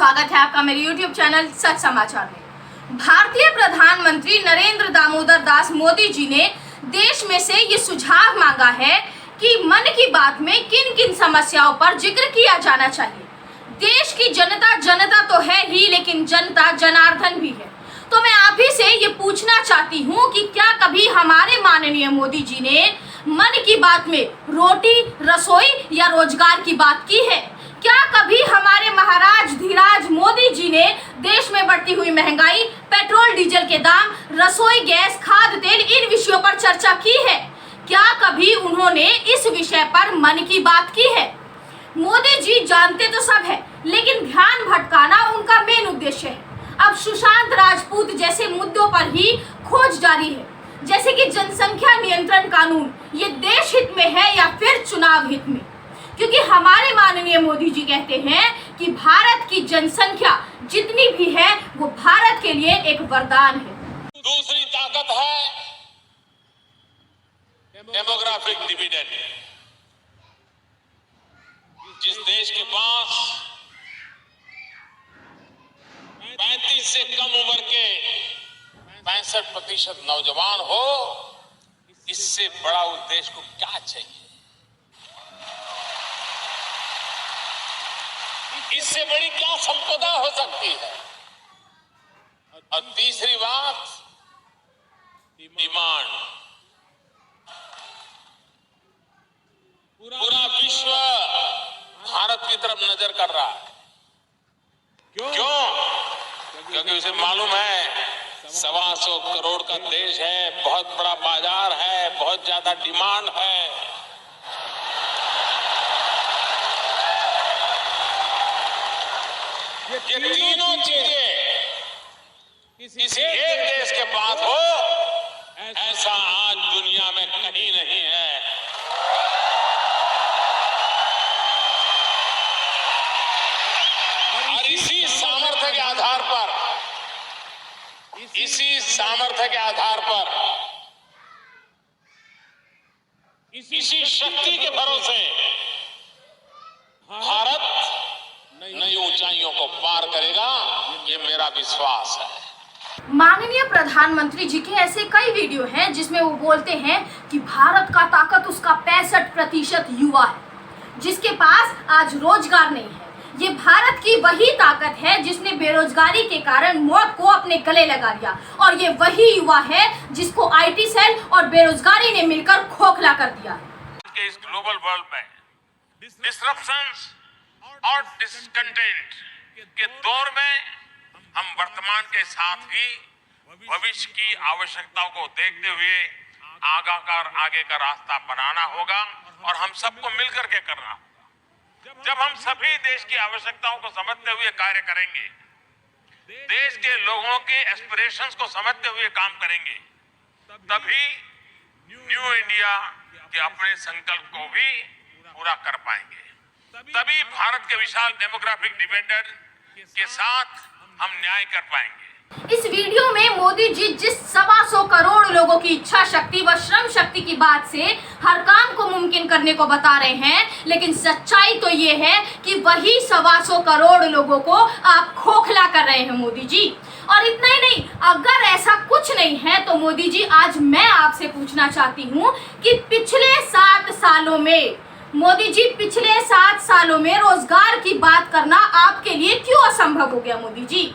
स्वागत है आपका मेरे YouTube चैनल सच समाचार में। भारतीय प्रधानमंत्री नरेंद्र दामोदर दास मोदी जी ने देश में से ये सुझाव मांगा है कि मन की बात में किन किन समस्याओं पर जिक्र किया जाना चाहिए। देश की जनता जनता तो है ही, लेकिन जनता जनार्दन भी है। तो मैं आप ही से ये पूछना चाहती हूँ कि क्या कभी हमारे माननीय मोदी जी ने मन की बात में रोटी, रसोई या रोजगार की बात की है? क्या कभी हमारे महाराज धीराज मोदी जी ने देश में बढ़ती हुई महंगाई, पेट्रोल डीजल के दाम, रसोई गैस, खाद्य तेल, इन विषयों पर चर्चा की है? क्या कभी उन्होंने इस विषय पर मन की बात की है? मोदी जी जानते तो सब है, लेकिन ध्यान भटकाना उनका मेन उद्देश्य है। अब सुशांत राजपूत जैसे मुद्दों पर ही खोज जारी है, जैसे कि जनसंख्या नियंत्रण कानून, ये देश हित में है या फिर चुनाव हित में? क्योंकि हमारे माननीय मोदी जी कहते हैं कि भारत की जनसंख्या जितनी भी है वो भारत के लिए एक वरदान है। दूसरी ताकत है डेमोग्राफिक डिविडेंड। जिस देश के पास 35 से कम उम्र के 65% नौजवान हो, इससे बड़ा उस देश को क्या चाहिए? इससे बड़ी क्या संपदा हो सकती है? और तीसरी बात, डिमांड। पूरा विश्व भारत की तरफ नजर कर रहा है। क्यों? क्योंकि उसे मालूम है 125 करोड़ का देश है, बहुत बड़ा बाजार है, बहुत ज्यादा डिमांड है। ये तीनों चीजें किसी एक देश के पास हो, ऐसा आज दुनिया में कहीं नहीं है। और इसी सामर्थ्य के आधार पर, इसी शक्ति के भरोसे भारत नई ऊंचाइयों को पार करेगा, ये मेरा विश्वास है। माननीय प्रधानमंत्री जी के ऐसे कई वीडियो हैं जिसमें वो बोलते हैं कि भारत का ताकत उसका 65% युवा है, जिसके पास आज रोजगार नहीं है। ये भारत की वही ताकत है जिसने बेरोजगारी के कारण मौत को अपने गले लगा लिया, और ये वही युवा है जिसको IT सेल और बेरोजगारी ने मिलकर खोखला कर दिया। इस ग्लोबल वर्ल्ड में डिसरप्शंस और डिसकंटेंट के दौर में हम वर्तमान के साथ ही भविष्य की आवश्यकताओं को देखते हुए आगे का रास्ता बनाना होगा, और हम सबको मिलकर के करना होगा। जब हम सभी देश की आवश्यकताओं को समझते हुए कार्य करेंगे, देश के लोगों के एस्पिरेशंस को समझते हुए काम करेंगे, तभी न्यू इंडिया के अपने संकल्प को भी पूरा कर पाएंगे। तभी भारत के विशाल डेमोग्राफिक डिविडेंड के साथ हम न्याय कर पाएंगे। इस वीडियो में मोदी जी जिस 125 करोड़ लोगों की इच्छा शक्ति व श्रम शक्ति की बात से हर काम को मुमकिन करने को बता रहे हैं, लेकिन सच्चाई तो ये है कि वही 125 करोड़ लोगों को आप खोखला कर रहे हैं मोदी जी। और इतना ही नहीं, अगर ऐसा कुछ नहीं है तो मोदी जी आज मैं आपसे पूछना चाहती हूँ कि पिछले 7 सालों में मोदी जी, पिछले 7 सालों में रोजगार की बात करना आपके लिए क्यों असंभव हो गया मोदी जी?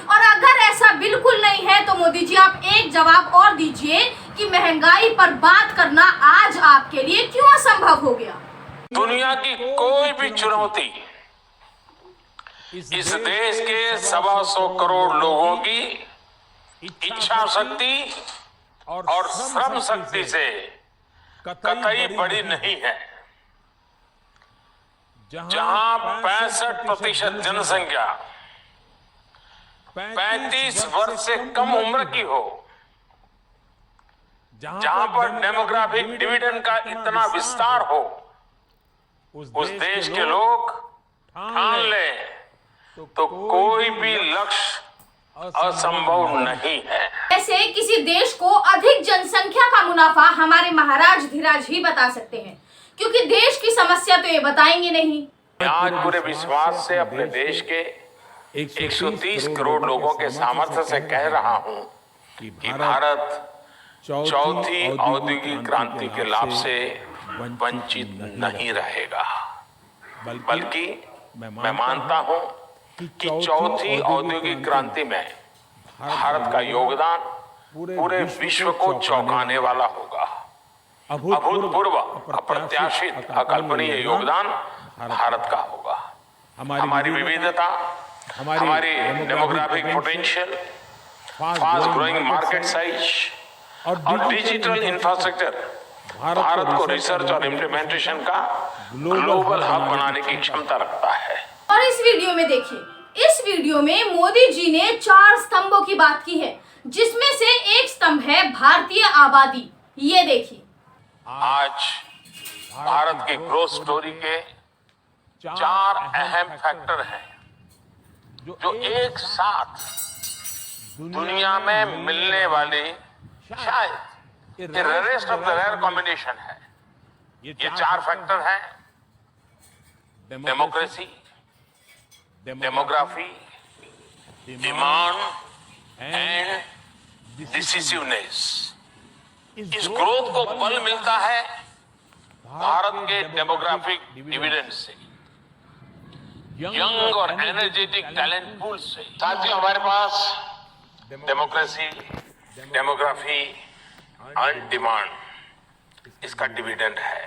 और अगर ऐसा बिल्कुल नहीं है तो मोदी जी आप एक जवाब और दीजिए कि महंगाई पर बात करना आज आपके लिए क्यों असंभव हो गया? दुनिया की कोई भी चुनौती इस देश के 125 करोड़ लोगों की इच्छा शक्ति और श्रम शक्ति से कतई बड़ी नहीं है। जहां 65% जनसंख्या 35 वर्ष से कम उम्र की हो, जहां पर डेमोग्राफिक डिविडेंड का इतना विस्तार हो, उस देश के लोग ठान ले तो कोई भी लक्ष्य असंभव नहीं है। ऐसे किसी देश को अधिक जनसंख्या का मुनाफा हमारे महाराज धीराज ही बता सकते हैं, क्योंकि देश की समस्या तो ये बताएंगे नहीं। आज पूरे विश्वास से अपने देश के 130 करोड़ लोगों के सामर्थ्य से कह रहा हूं कि भारत चौथी औद्योगिक क्रांति के लाभ से वंचित नहीं रहेगा, बल्कि मैं मानता हूं कि चौथी औद्योगिक क्रांति में भारत का योगदान पूरे विश्व को चौंकाने वाला होगा। अभूतपूर्व, अप्रत्याशित, अकल्पनीय योगदान भारत का होगा। हमारी विविधता, हमारी demographic potential, fast growing market size और डिजिटल इंफ्रास्ट्रक्चर भारत को रिसर्च और इम्प्लीमेंटेशन का ग्लोबल हब बनाने की क्षमता रखता है। और इस वीडियो में देखिए, इस वीडियो में मोदी जी ने 4 स्तंभों की बात की है, जिसमें से एक स्तंभ है भारतीय आबादी। ये देखिए, आज भारत की ग्रोथ स्टोरी के 4 अहम फैक्टर हैं जो एक साथ दुनिया में मिलने वाली शायद rarest of the rare combination है। ये 4 फैक्टर हैं: democracy, demography, demand and decisiveness. इस ग्रोथ को बल मिलता है भारत के डेमोग्राफिक डिविडेंड से, यंग और एनर्जेटिक टैलेंट पूल से। साथियों, हमारे पास डेमोक्रेसी, डेमोग्राफी एंड डिमांड इसका डिविडेंड है।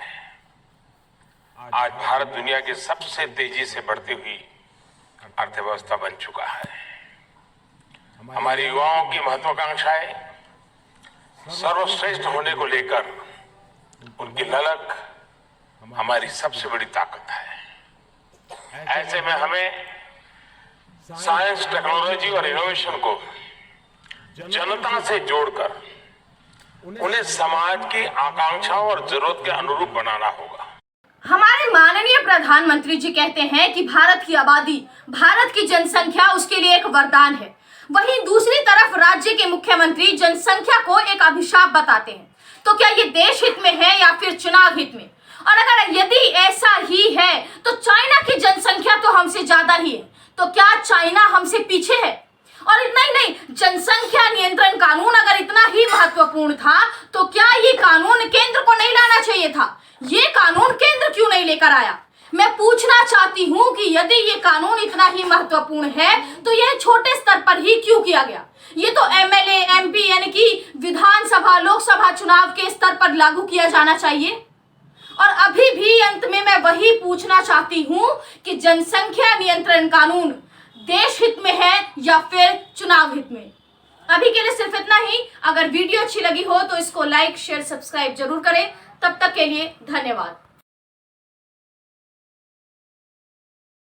आज भारत दुनिया की सबसे तेजी से बढ़ती हुई अर्थव्यवस्था बन चुका है। हमारे युवाओं की महत्वाकांक्षाएं सर्वश्रेष्ठ होने को लेकर उनकी ललक हमारी सबसे बड़ी ताकत है। ऐसे में हमें साइंस, टेक्नोलॉजी और इनोवेशन को जनता से जोड़कर उन्हें समाज की आकांक्षाओं और जरूरत के अनुरूप बनाना होगा। हमारे माननीय प्रधानमंत्री जी कहते हैं कि भारत की आबादी, भारत की जनसंख्या उसके लिए एक वरदान है। वहीं दूसरी तरफ राज्य के मुख्यमंत्री जनसंख्या को एक अभिशाप बताते हैं। तो क्या ये देश हित में है या फिर चुनाव हित में? और अगर यदि ऐसा ही है तो चाइना की जनसंख्या तो हमसे ज्यादा ही है, तो क्या चाइना हमसे पीछे है? और इतना ही नहीं, जनसंख्या नियंत्रण कानून अगर इतना ही महत्वपूर्ण था तो क्या ये कानून केंद्र को नहीं लाना चाहिए था? ये कानून केंद्र क्यों नहीं लेकर आया? मैं पूछना चाहती हूं कि यदि ये कानून इतना ही महत्वपूर्ण है तो यह छोटे स्तर पर ही क्यों किया गया? ये तो एमएलए, एमपी यानी कि विधानसभा, लोकसभा चुनाव के स्तर पर लागू किया जाना चाहिए। और अभी भी अंत में मैं वही पूछना चाहती हूं कि जनसंख्या नियंत्रण कानून देश हित में है या फिर चुनाव हित में? अभी के लिए सिर्फ इतना ही। अगर वीडियो अच्छी लगी हो तो इसको लाइक, शेयर, सब्सक्राइब जरूर करें। तब तक के लिए धन्यवाद।